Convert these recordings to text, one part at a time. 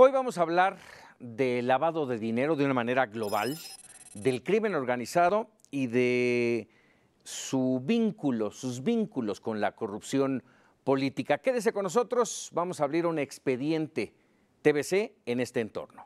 Hoy vamos a hablar de lavado de dinero de una manera global, del crimen organizado y de sus vínculos con la corrupción política. Quédese con nosotros, vamos a abrir un expediente TVC en este entorno.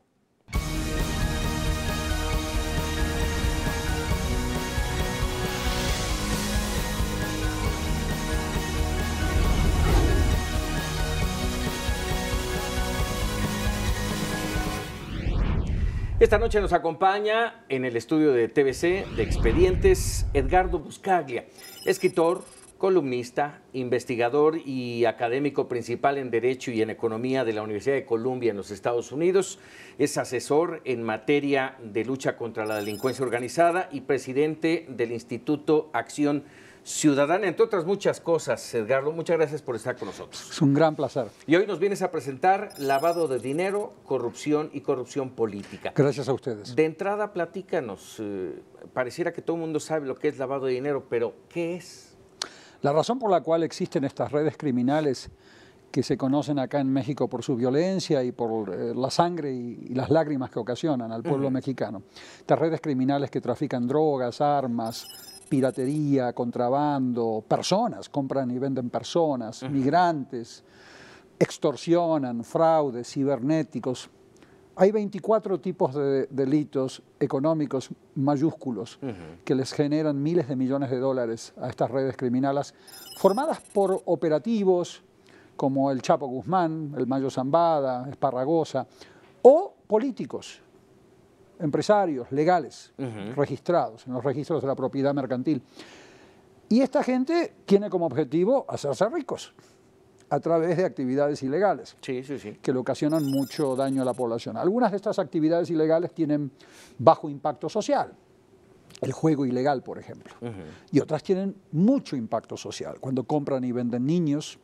Esta noche nos acompaña en el estudio de TVC de Expedientes Edgardo Buscaglia, escritor, columnista, investigador y académico principal en Derecho y en Economía de la Universidad de Columbia en los Estados Unidos. Es asesor en materia de lucha contra la delincuencia organizada y presidente del Instituto Acción Ciudadana, entre otras muchas cosas. Edgardo, muchas gracias por estar con nosotros. Es un gran placer. Y hoy nos vienes a presentar lavado de dinero, corrupción y corrupción política. Gracias a ustedes. De entrada, platícanos. Pareciera que todo el mundo sabe lo que es lavado de dinero, pero ¿qué es? La razón por la cual existen estas redes criminales que se conocen acá en México por su violencia y por la sangre y las lágrimas que ocasionan al pueblo mexicano. Estas redes criminales que trafican drogas, armas, piratería, contrabando, personas, compran y venden personas, migrantes, extorsionan, fraudes cibernéticos. Hay 24 tipos de delitos económicos mayúsculos que les generan miles de millones de dólares a estas redes criminales, formadas por operativos como el Chapo Guzmán, el Mayo Zambada, Esparragosa, o políticos, empresarios legales, registrados en los registros de la propiedad mercantil. Y esta gente tiene como objetivo hacerse ricos a través de actividades ilegales que le ocasionan mucho daño a la población. Algunas de estas actividades ilegales tienen bajo impacto social, el juego ilegal, por ejemplo, y otras tienen mucho impacto social, cuando compran y venden niños,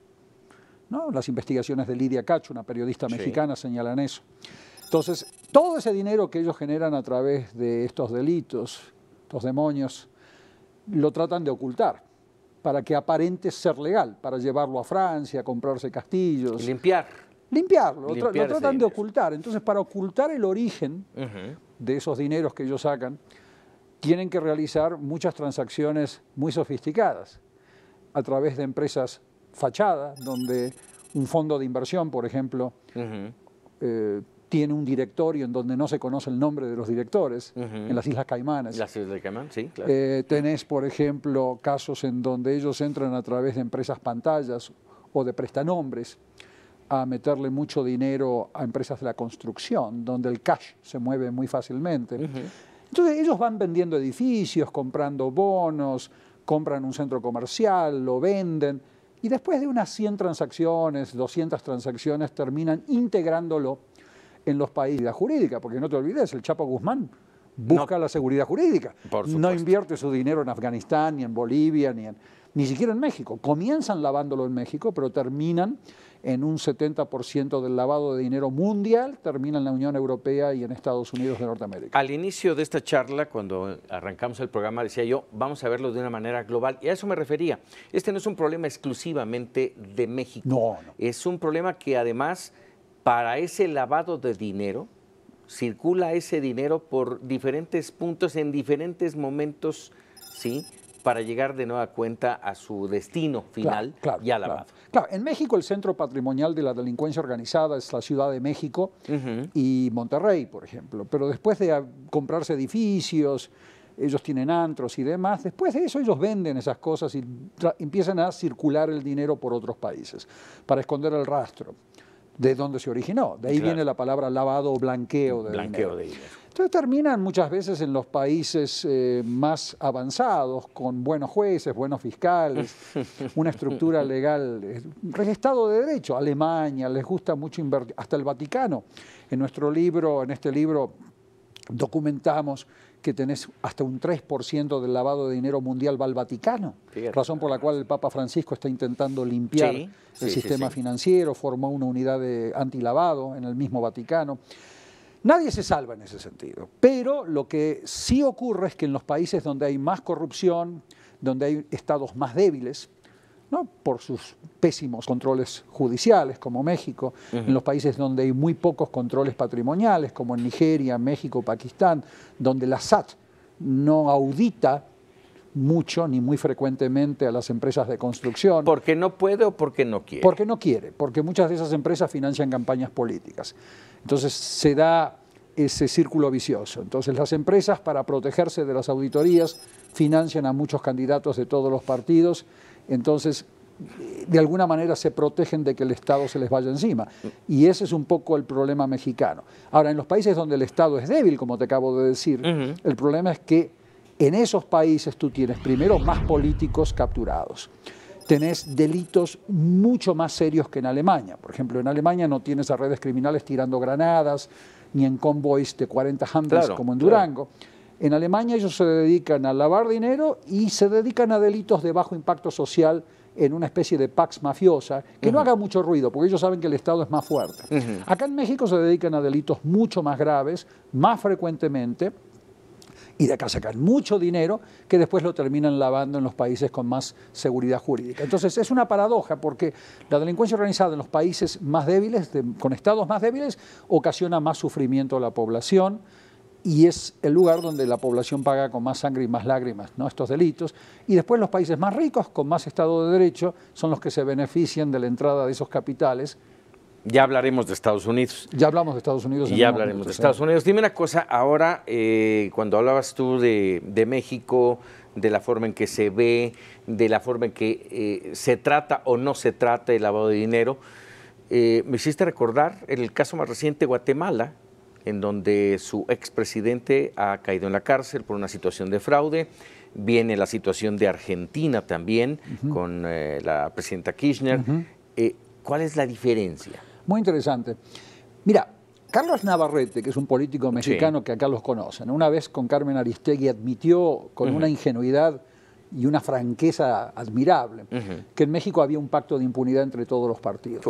¿no? Las investigaciones de Lidia Cacho, una periodista mexicana, señalan eso. Entonces, todo ese dinero que ellos generan a través de estos delitos, estos demonios, lo tratan de ocultar para que aparente ser legal, para llevarlo a Francia, comprarse castillos. Limpiarlo, lo tratan de ocultar. Entonces, para ocultar el origen de esos dineros que ellos sacan, tienen que realizar muchas transacciones muy sofisticadas a través de empresas fachadas, donde un fondo de inversión, por ejemplo, tiene un directorio en donde no se conoce el nombre de los directores, en las Islas Caimanes. Las Islas Caimán, sí, claro. Tenés, por ejemplo, casos en donde ellos entran a través de empresas pantallas o de prestanombres a meterle mucho dinero a empresas de la construcción, donde el cash se mueve muy fácilmente. Entonces ellos van vendiendo edificios, comprando bonos, compran un centro comercial, lo venden, y después de unas 100 transacciones, 200 transacciones, terminan integrándolo en los países de la jurídica, porque no te olvides, el Chapo Guzmán busca la seguridad jurídica. No invierte su dinero en Afganistán, ni en Bolivia, ni siquiera en México. Comienzan lavándolo en México, pero terminan en un 70% del lavado de dinero mundial, termina en la Unión Europea y en Estados Unidos de Norteamérica. Al inicio de esta charla, cuando arrancamos el programa, decía yo, vamos a verlo de una manera global, y a eso me refería. Este no es un problema exclusivamente de México. No. Es un problema que además, para ese lavado de dinero, circula ese dinero por diferentes puntos, en diferentes momentos, ¿sí?, para llegar de nueva cuenta a su destino final, ya lavado. Claro, en México el centro patrimonial de la delincuencia organizada es la Ciudad de México y Monterrey, por ejemplo. Pero después de comprarse edificios, ellos tienen antros y demás, después de eso ellos venden esas cosas y empiezan a circular el dinero por otros países para esconder el rastro de dónde se originó. De ahí viene la palabra lavado o blanqueo de dinero. Entonces terminan muchas veces en los países más avanzados, con buenos jueces, buenos fiscales, una estructura legal, Estado de Derecho. Alemania, les gusta mucho invertir, hasta el Vaticano. En este libro, documentamos que tenés hasta un 3% del lavado de dinero mundial va al Vaticano, razón por la cual el Papa Francisco está intentando limpiar el sistema financiero, formó una unidad de antilavado en el mismo Vaticano. Nadie se salva en ese sentido, pero lo que sí ocurre es que en los países donde hay más corrupción, donde hay estados más débiles, ¿no? Por sus pésimos controles judiciales, como México, en los países donde hay muy pocos controles patrimoniales, como en Nigeria, México, Pakistán, donde la SAT no audita mucho ni muy frecuentemente a las empresas de construcción. ¿Porque no puede o porque no quiere? Porque no quiere, porque muchas de esas empresas financian campañas políticas. Entonces se da ese círculo vicioso. Entonces las empresas, para protegerse de las auditorías, financian a muchos candidatos de todos los partidos. Entonces, de alguna manera se protegen de que el Estado se les vaya encima. Y ese es un poco el problema mexicano. Ahora, en los países donde el Estado es débil, como te acabo de decir, el problema es que en esos países tú tienes primero más políticos capturados. Tenés delitos mucho más serios que en Alemania. Por ejemplo, en Alemania no tienes a redes criminales tirando granadas, ni en convoys de 40 Humvees como en Durango. En Alemania ellos se dedican a lavar dinero y se dedican a delitos de bajo impacto social en una especie de pax mafiosa, que no haga mucho ruido, porque ellos saben que el Estado es más fuerte. Acá en México se dedican a delitos mucho más graves, más frecuentemente, y de acá sacan mucho dinero que después lo terminan lavando en los países con más seguridad jurídica. Entonces es una paradoja, porque la delincuencia organizada en los países más débiles, con estados más débiles, ocasiona más sufrimiento a la población, y es el lugar donde la población paga con más sangre y más lágrimas, ¿no?, estos delitos. Y después los países más ricos, con más Estado de Derecho, son los que se benefician de la entrada de esos capitales. Ya hablaremos de Estados Unidos. Ya hablamos de Estados Unidos. Ya hablaremos de Estados Unidos. Dime una cosa, ahora, cuando hablabas tú de México, de la forma en que se ve, de la forma en que se trata o no se trata el lavado de dinero, me hiciste recordar el caso más reciente, Guatemala, en donde su expresidente ha caído en la cárcel por una situación de fraude. Viene la situación de Argentina también, con la presidenta Kirchner. ¿Cuál es la diferencia? Muy interesante. Mira, Carlos Navarrete, que es un político mexicano que acá los conocen, una vez con Carmen Aristegui admitió con una ingenuidad y una franqueza admirable que en México había un pacto de impunidad entre todos los partidos.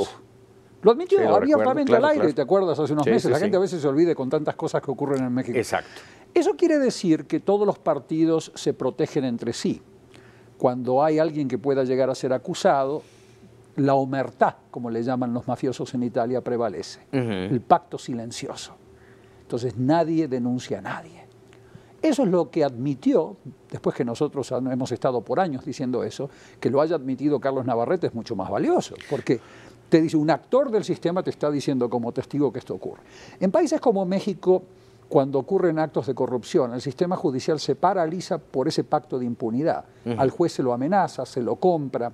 Lo admitió, abiertamente al aire, ¿te acuerdas? Hace unos meses. La gente a veces se olvida con tantas cosas que ocurren en México. Exacto. Eso quiere decir que todos los partidos se protegen entre sí. Cuando hay alguien que pueda llegar a ser acusado, la omertà, como le llaman los mafiosos en Italia, prevalece. El pacto silencioso. Entonces nadie denuncia a nadie. Eso es lo que admitió, después que nosotros hemos estado por años diciendo eso, que lo haya admitido Carlos Navarrete es mucho más valioso, porque te dice, un actor del sistema te está diciendo como testigo que esto ocurre. En países como México, cuando ocurren actos de corrupción, el sistema judicial se paraliza por ese pacto de impunidad. Al juez se lo amenaza, se lo compra,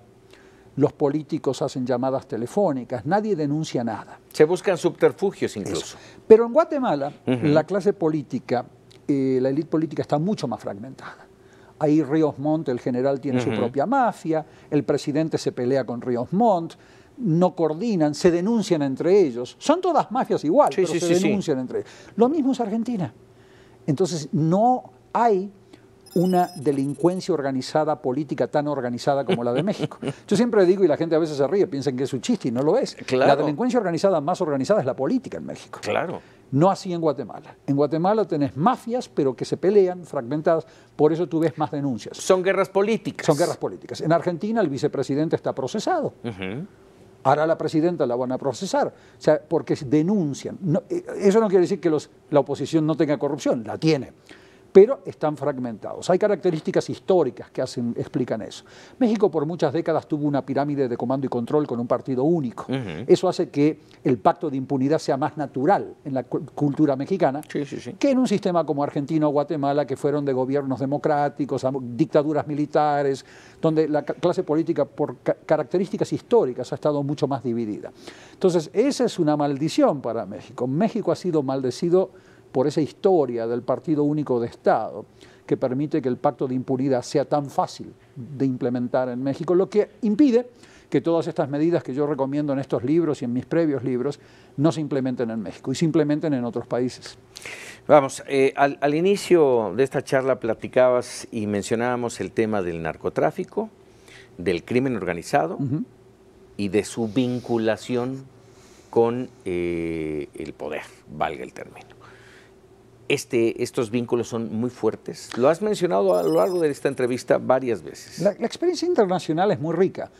los políticos hacen llamadas telefónicas, nadie denuncia nada. Se buscan subterfugios incluso. Eso. Pero en Guatemala, la clase política, la élite política está mucho más fragmentada. Ahí Ríos Montt, el general, tiene su propia mafia, el presidente se pelea con Ríos Montt, no coordinan, se denuncian entre ellos. Son todas mafias igual, pero se denuncian entre ellos. Lo mismo es Argentina. Entonces no hay una delincuencia organizada política tan organizada como la de México. Yo siempre digo, y la gente a veces se ríe, piensan que es un chiste y no lo es. Claro. La delincuencia organizada más organizada es la política en México. Claro. No así en Guatemala. En Guatemala tenés mafias, pero que se pelean, fragmentadas, por eso tú ves más denuncias. Son guerras políticas. Son guerras políticas. En Argentina el vicepresidente está procesado. Ahora la presidenta la van a procesar, o sea, porque denuncian. No, eso no quiere decir que la oposición no tenga corrupción, la tiene, pero están fragmentados. Hay características históricas que explican eso. México por muchas décadas tuvo una pirámide de comando y control con un partido único. Eso hace que el pacto de impunidad sea más natural en la cultura mexicana que en un sistema como Argentina o Guatemala, que fueron de gobiernos democráticos, dictaduras militares, donde la clase política por características históricas ha estado mucho más dividida. Entonces, esa es una maldición para México. México ha sido maldecido por esa historia del partido único de Estado, que permite que el pacto de impunidad sea tan fácil de implementar en México, lo que impide que todas estas medidas que yo recomiendo en estos libros y en mis previos libros no se implementen en México y se implementen en otros países. Vamos, al inicio de esta charla platicabas y mencionábamos el tema del narcotráfico, del crimen organizado y de su vinculación con el poder, valga el término. Estos vínculos son muy fuertes. Lo has mencionado a lo largo de esta entrevista varias veces. La experiencia internacional es muy rica.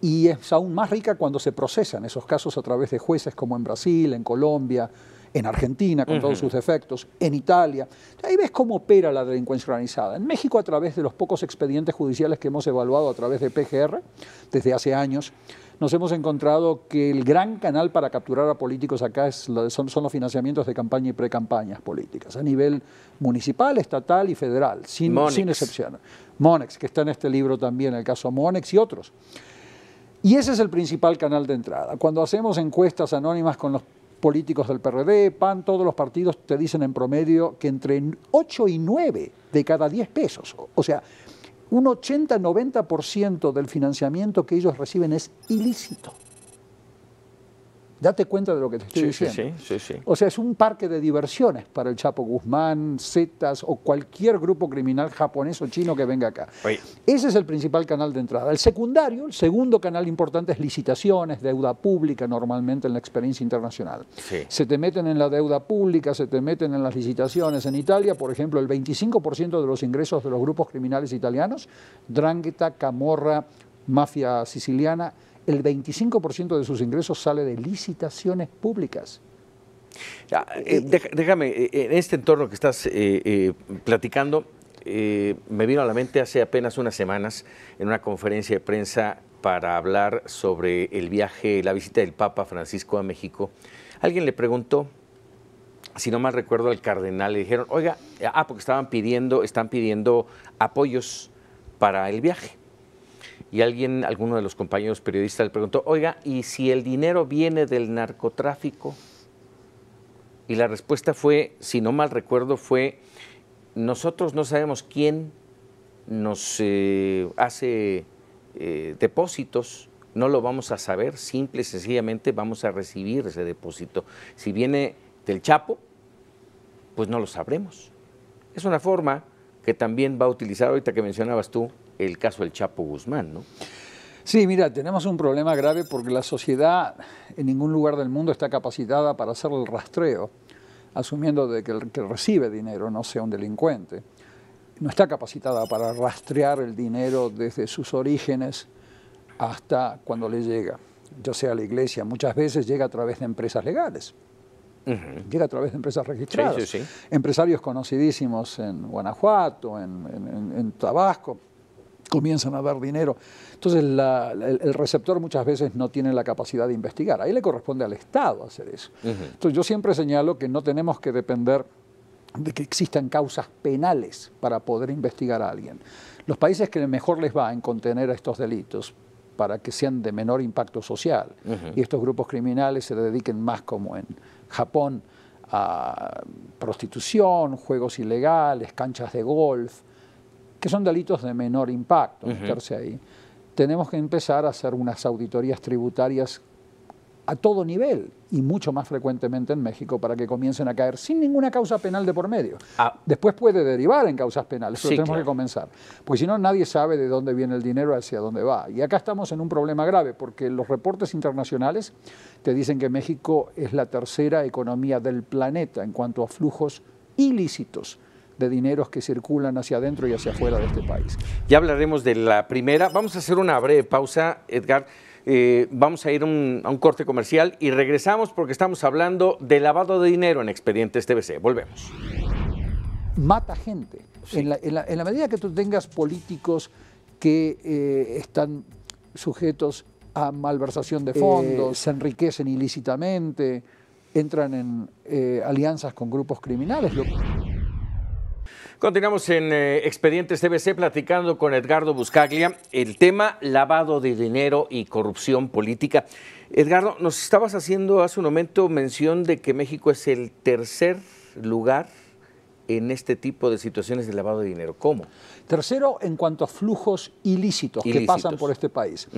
y es aún más rica cuando se procesan esos casos a través de jueces como en Brasil, en Colombia, en Argentina, con todos sus defectos, en Italia. Ahí ves cómo opera la delincuencia organizada. En México, a través de los pocos expedientes judiciales que hemos evaluado a través de PGR, desde hace años, nos hemos encontrado que el gran canal para capturar a políticos acá son los financiamientos de campaña y precampañas políticas, a nivel municipal, estatal y federal, sin excepción. Monex, que está en este libro también, el caso Monex y otros. Y ese es el principal canal de entrada. Cuando hacemos encuestas anónimas con los políticos del PRD, PAN, todos los partidos te dicen en promedio que entre 8 y 9 de cada 10 pesos, o sea, un 80-90% del financiamiento que ellos reciben es ilícito. Date cuenta de lo que te estoy diciendo. Sí. O sea, es un parque de diversiones para el Chapo Guzmán, Zetas o cualquier grupo criminal japonés o chino que venga acá. Oye. Ese es el principal canal de entrada. El secundario, el segundo canal importante es licitaciones, deuda pública normalmente en la experiencia internacional. Sí. Se te meten en la deuda pública, se te meten en las licitaciones. En Italia, por ejemplo, el 25% de los ingresos de los grupos criminales italianos, 'Ndrangheta, Camorra, mafia siciliana, el 25% de sus ingresos sale de licitaciones públicas. Déjame, en este entorno que estás platicando, me vino a la mente hace apenas unas semanas en una conferencia de prensa para hablar sobre el viaje, la visita del Papa Francisco a México. Alguien le preguntó, si no mal recuerdo, al cardenal, le dijeron, oiga, porque están pidiendo apoyos para el viaje. Y alguno de los compañeros periodistas le preguntó, oiga, ¿y si el dinero viene del narcotráfico? Y la respuesta fue, si no mal recuerdo, fue, nosotros no sabemos quién nos hace depósitos, no lo vamos a saber, simple y sencillamente vamos a recibir ese depósito. Si viene del Chapo, pues no lo sabremos. Es una forma que también va a utilizar, ahorita que mencionabas tú, el caso del Chapo Guzmán, ¿no? Sí, mira, tenemos un problema grave porque la sociedad en ningún lugar del mundo está capacitada para hacer el rastreo, asumiendo de que el que recibe dinero no sea un delincuente. No está capacitada para rastrear el dinero desde sus orígenes hasta cuando le llega, ya sea a la iglesia. Muchas veces llega a través de empresas legales. Llega a través de empresas registradas. Sí. Empresarios conocidísimos en Guanajuato, en Tabasco, comienzan a dar dinero. Entonces el receptor muchas veces no tiene la capacidad de investigar. Ahí le corresponde al Estado hacer eso. Entonces yo siempre señalo que no tenemos que depender de que existan causas penales para poder investigar a alguien. Los países que mejor les va en contener a estos delitos para que sean de menor impacto social y estos grupos criminales se dediquen más, como en Japón, a prostitución, juegos ilegales, canchas de golf, que son delitos de menor impacto, meterse ahí. Tenemos que empezar a hacer unas auditorías tributarias a todo nivel y mucho más frecuentemente en México para que comiencen a caer sin ninguna causa penal de por medio. Después puede derivar en causas penales, pero tenemos que comenzar. Porque si no, nadie sabe de dónde viene el dinero, hacia dónde va. Y acá estamos en un problema grave porque los reportes internacionales te dicen que México es la tercera economía del planeta en cuanto a flujos ilícitos de dineros que circulan hacia adentro y hacia afuera de este país. Ya hablaremos de la primera. Vamos a hacer una breve pausa, Edgar. Vamos a ir a un corte comercial y regresamos porque estamos hablando de lavado de dinero en Expedientes TVC. Volvemos. Mata gente. Sí. En la medida que tú tengas políticos que están sujetos a malversación de fondos, se enriquecen ilícitamente, entran en alianzas con grupos criminales. Continuamos en Expedientes TVC platicando con Edgardo Buscaglia, el tema lavado de dinero y corrupción política. Edgardo, nos estabas haciendo hace un momento mención de que México es el tercer lugar en este tipo de situaciones de lavado de dinero. ¿Cómo? Tercero en cuanto a flujos ilícitos que pasan por este país.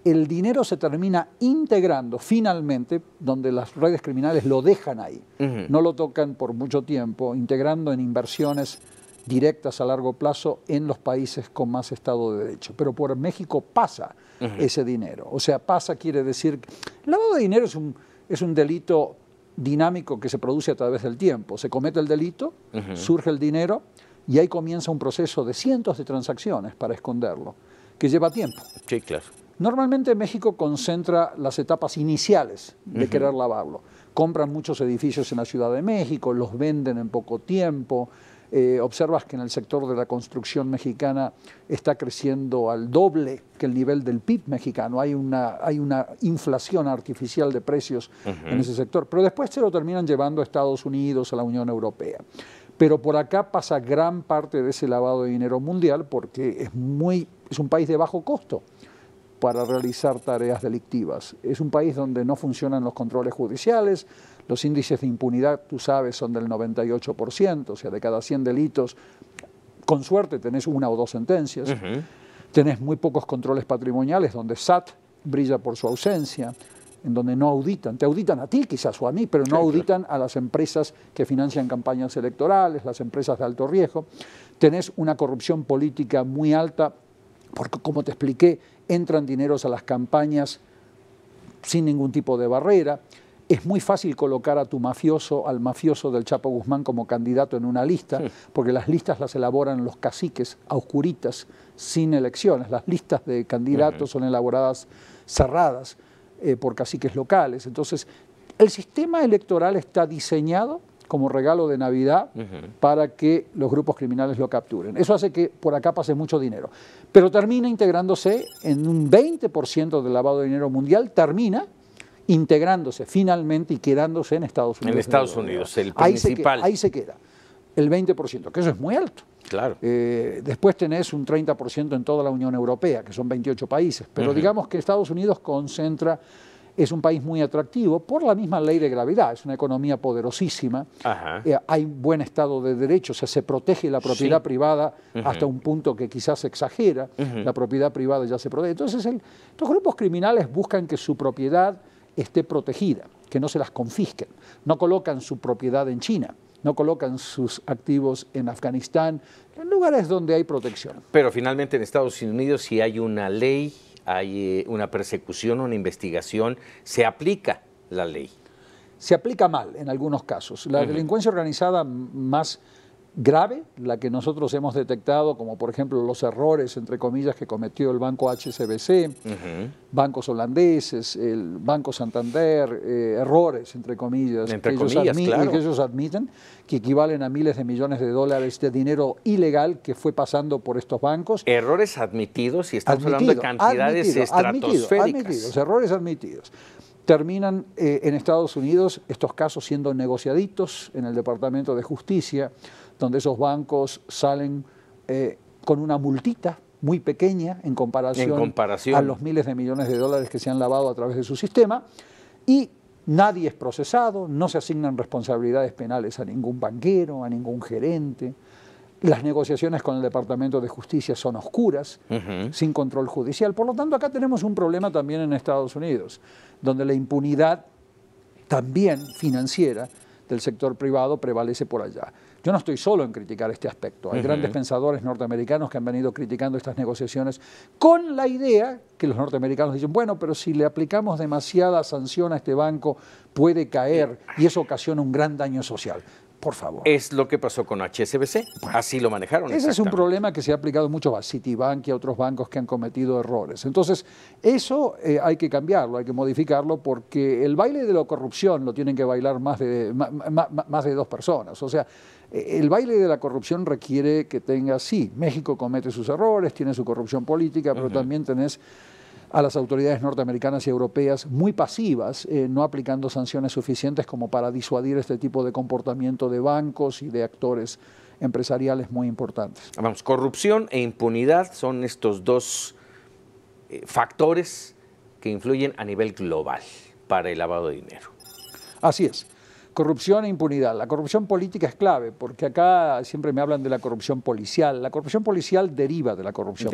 El dinero se termina integrando finalmente, donde las redes criminales lo dejan ahí, no lo tocan por mucho tiempo, integrando en inversiones directas a largo plazo en los países con más Estado de Derecho. Pero por México pasa ese dinero. O sea, pasa quiere decir... El lavado de dinero es un delito dinámico que se produce a través del tiempo. Se comete el delito, surge el dinero y ahí comienza un proceso de cientos de transacciones para esconderlo, que lleva tiempo. Sí, claro. Normalmente México concentra las etapas iniciales de querer lavarlo. Compran muchos edificios en la Ciudad de México, los venden en poco tiempo. Observas que en el sector de la construcción mexicana está creciendo al doble que el nivel del PIB mexicano. Hay una inflación artificial de precios en ese sector. Pero después se lo terminan llevando a Estados Unidos, a la Unión Europea. Pero por acá pasa gran parte de ese lavado de dinero mundial porque es un país de bajo costo para realizar tareas delictivas. Es un país donde no funcionan los controles judiciales, los índices de impunidad, tú sabes, son del 98%, o sea, de cada 100 delitos, con suerte tenés 1 o 2 sentencias, tenés muy pocos controles patrimoniales, donde SAT brilla por su ausencia, en donde no auditan, te auditan a ti quizás o a mí, pero no auditan a las empresas que financian campañas electorales, las empresas de alto riesgo. Tenés una corrupción política muy alta, porque como te expliqué, entran dineros a las campañas sin ningún tipo de barrera. Es muy fácil colocar a tu mafioso, al mafioso del Chapo Guzmán como candidato en una lista, porque las listas las elaboran los caciques a oscuritas, sin elecciones. Las listas de candidatos son elaboradas cerradas por caciques locales. Entonces, el sistema electoral está diseñado como regalo de Navidad para que los grupos criminales lo capturen. Eso hace que por acá pase mucho dinero. Pero termina integrándose en un 20% del lavado de dinero mundial, termina integrándose finalmente y quedándose en Estados Unidos. En Estados Unidos, el principal. Ahí se queda, el 20%, que eso es muy alto. Claro. Después tenés un 30% en toda la Unión Europea, que son 28 países. Pero digamos que Estados Unidos es un país muy atractivo por la misma ley de gravedad, es una economía poderosísima, hay buen Estado de Derecho, o sea, se protege la propiedad privada hasta un punto que quizás exagera, la propiedad privada ya se protege. Entonces, los grupos criminales buscan que su propiedad esté protegida, que no se las confisquen, no colocan su propiedad en China, no colocan sus activos en Afganistán, en lugares donde hay protección. Pero finalmente en Estados Unidos, si hay una ley, hay una persecución, una investigación, se aplica la ley. Se aplica mal en algunos casos. La delincuencia organizada más grave, la que nosotros hemos detectado, como por ejemplo los errores, entre comillas, que cometió el Banco HSBC, bancos holandeses, el Banco Santander, errores, entre comillas, que ellos admiten, que equivalen a miles de millones de dólares de dinero ilegal que fue pasando por estos bancos. Errores admitidos y estamos hablando de cantidades estratosféricas. Errores admitidos. Terminan en Estados Unidos estos casos siendo negociaditos en el Departamento de Justicia, donde esos bancos salen con una multita muy pequeña en comparación a los miles de millones de dólares que se han lavado a través de su sistema, y nadie es procesado, no se asignan responsabilidades penales a ningún banquero, a ningún gerente. Las negociaciones con el Departamento de Justicia son oscuras, sin control judicial. Por lo tanto, acá tenemos un problema también en Estados Unidos, donde la impunidad también financiera del sector privado prevalece por allá. Yo no estoy solo en criticar este aspecto. Hay grandes pensadores norteamericanos que han venido criticando estas negociaciones con la idea que los norteamericanos dicen, bueno, pero si le aplicamos demasiada sanción a este banco puede caer y eso ocasiona un gran daño social. Por favor. Es lo que pasó con HSBC, así lo manejaron. Ese es un problema que se ha aplicado mucho a Citibank y a otros bancos que han cometido errores. Entonces, eso hay que cambiarlo, hay que modificarlo, porque el baile de la corrupción lo tienen que bailar más de 2 personas. O sea, el baile de la corrupción requiere que tengas, sí, México comete sus errores, tiene su corrupción política, pero también tenés a las autoridades norteamericanas y europeas muy pasivas, no aplicando sanciones suficientes como para disuadir este tipo de comportamiento de bancos y de actores empresariales muy importantes. Vamos, corrupción e impunidad son estos dos factores que influyen a nivel global para el lavado de dinero. Así es. Corrupción e impunidad. La corrupción política es clave, porque acá siempre me hablan de la corrupción policial. La corrupción policial deriva de la corrupción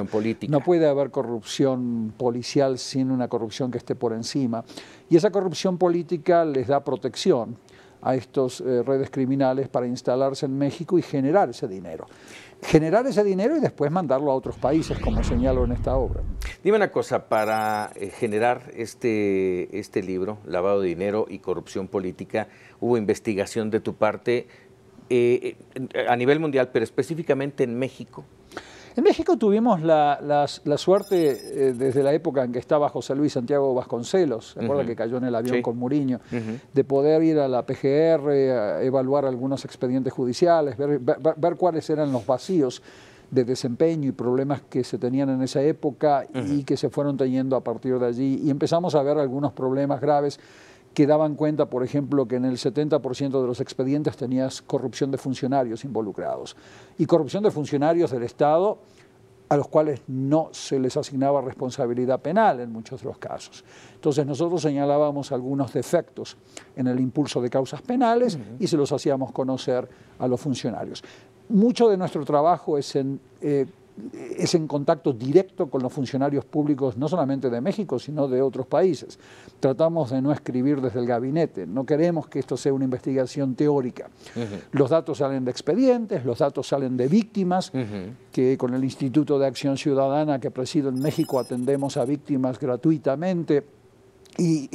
política. No puede haber corrupción policial sin una corrupción que esté por encima. Y esa corrupción política les da protección a estas redes criminales para instalarse en México y generar ese dinero. Generar ese dinero y después mandarlo a otros países, como señalo en esta obra. Dime una cosa, para generar este libro, Lavado de Dinero y Corrupción Política, hubo investigación de tu parte a nivel mundial, pero específicamente en México. En México tuvimos la suerte, desde la época en que estaba José Luis Santiago Vasconcelos, ¿se acuerda que cayó en el avión con Muriño? De poder ir a la PGR, a evaluar algunos expedientes judiciales, ver cuáles eran los vacíos de desempeño y problemas que se tenían en esa época y que se fueron teniendo a partir de allí. Y empezamos a ver algunos problemas graves que daban cuenta, por ejemplo, que en el 70% de los expedientes tenías corrupción de funcionarios involucrados. Y corrupción de funcionarios del Estado a los cuales no se les asignaba responsabilidad penal en muchos de los casos. Entonces nosotros señalábamos algunos defectos en el impulso de causas penales y se los hacíamos conocer a los funcionarios. Mucho de nuestro trabajo es en contacto directo con los funcionarios públicos, no solamente de México, sino de otros países. Tratamos de no escribir desde el gabinete, no queremos que esto sea una investigación teórica. Los datos salen de expedientes, los datos salen de víctimas, que con el Instituto de Acción Ciudadana que presido en México atendemos a víctimas gratuitamente y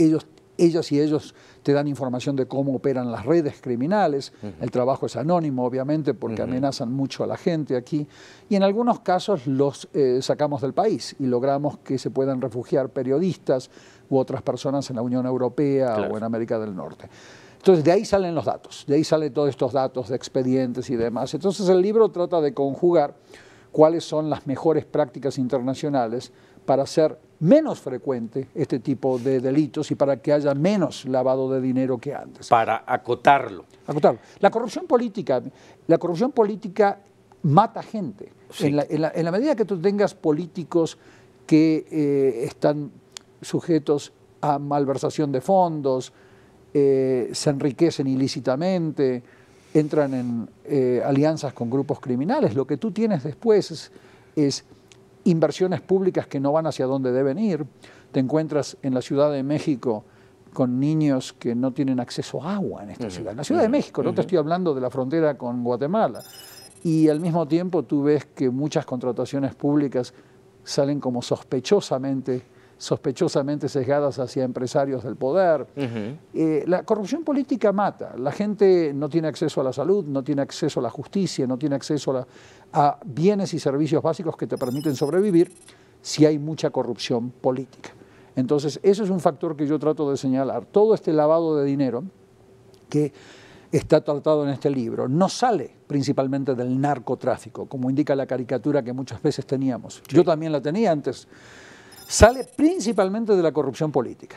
ellas y ellos te dan información de cómo operan las redes criminales. El trabajo es anónimo, obviamente, porque amenazan mucho a la gente aquí. Y en algunos casos los sacamos del país y logramos que se puedan refugiar periodistas u otras personas en la Unión Europea o en América del Norte. Entonces, de ahí salen los datos, de ahí salen todos estos datos de expedientes y demás. Entonces, el libro trata de conjugar cuáles son las mejores prácticas internacionales para hacer menos frecuente este tipo de delitos y para que haya menos lavado de dinero que antes. Para acotarlo. La corrupción política mata gente. Sí. En la medida que tú tengas políticos que están sujetos a malversación de fondos, se enriquecen ilícitamente, entran en alianzas con grupos criminales, lo que tú tienes después es inversiones públicas que no van hacia donde deben ir. Te encuentras en la Ciudad de México con niños que no tienen acceso a agua en esta ciudad. En la Ciudad de México, no te estoy hablando de la frontera con Guatemala. Y al mismo tiempo tú ves que muchas contrataciones públicas salen como sospechosamente sesgadas hacia empresarios del poder. La corrupción política mata. La gente no tiene acceso a la salud, no tiene acceso a la justicia, no tiene acceso a bienes y servicios básicos que te permiten sobrevivir si hay mucha corrupción política. Entonces, eso es un factor que yo trato de señalar. Todo este lavado de dinero que está tratado en este libro no sale principalmente del narcotráfico, como indica la caricatura que muchas veces teníamos. Yo también la tenía antes. Sale principalmente de la corrupción política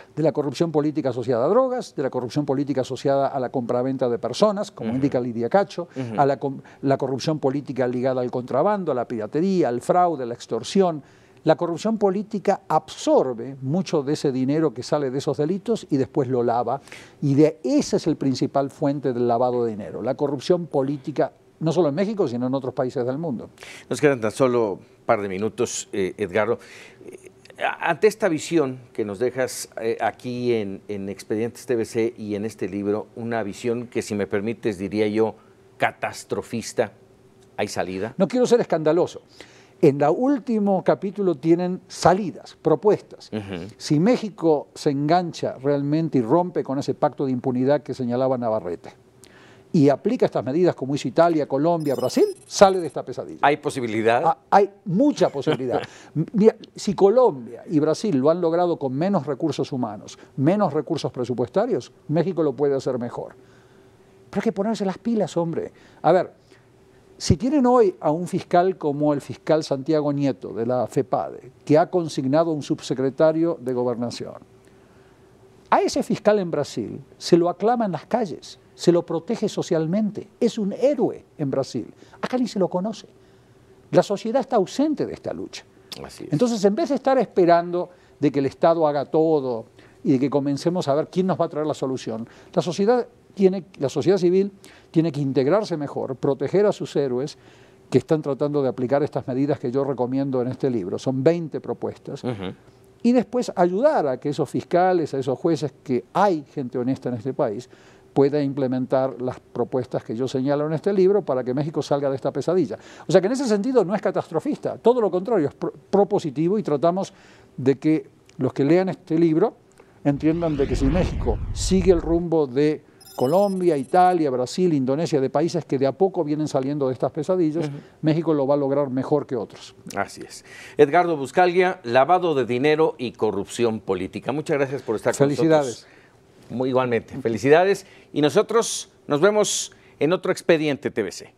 asociada a drogas, de la corrupción política asociada a la compraventa de personas, como indica Lidia Cacho, a la corrupción política ligada al contrabando, a la piratería, al fraude, a la extorsión. La corrupción política absorbe mucho de ese dinero que sale de esos delitos y después lo lava, y esa es el principal fuente del lavado de dinero, la corrupción política, no solo en México, sino en otros países del mundo. Nos quedan tan solo un par de minutos, Edgardo. Ante esta visión que nos dejas aquí en Expedientes TVC y en este libro, una visión que, si me permites, diría yo, catastrofista, ¿hay salida? No quiero ser escandaloso. En el último capítulo tienen salidas, propuestas. Si México se engancha realmente y rompe con ese pacto de impunidad que señalaba Navarrete, y aplica estas medidas como hizo Italia, Colombia, Brasil, sale de esta pesadilla. ¿Hay posibilidad? Hay mucha posibilidad. Mira, si Colombia y Brasil lo han logrado con menos recursos humanos, menos recursos presupuestarios, México lo puede hacer mejor. Pero hay que ponerse las pilas, hombre. A ver, si tienen hoy a un fiscal como el fiscal Santiago Nieto de la FEPADE, que ha consignado un subsecretario de Gobernación, a ese fiscal en Brasil se lo aclama en las calles, se lo protege socialmente, es un héroe en Brasil. Acá ni se lo conoce. La sociedad está ausente de esta lucha. Así es. Entonces, en vez de estar esperando de que el Estado haga todo y de que comencemos a ver quién nos va a traer la solución, la sociedad civil tiene que integrarse mejor, proteger a sus héroes que están tratando de aplicar estas medidas que yo recomiendo en este libro. Son 20 propuestas. Y después ayudar a que esos fiscales, a esos jueces, que hay gente honesta en este país, pueda implementar las propuestas que yo señalo en este libro para que México salga de esta pesadilla. O sea que en ese sentido no es catastrofista, todo lo contrario, es propositivo, y tratamos de que los que lean este libro entiendan de que si México sigue el rumbo de Colombia, Italia, Brasil, Indonesia, de países que de a poco vienen saliendo de estas pesadillas, México lo va a lograr mejor que otros. Así es. Edgardo Buscaglia, lavado de dinero y corrupción política. Muchas gracias por estar con nosotros. Felicidades. Igualmente, felicidades. Y nosotros nos vemos en otro Expediente TVC.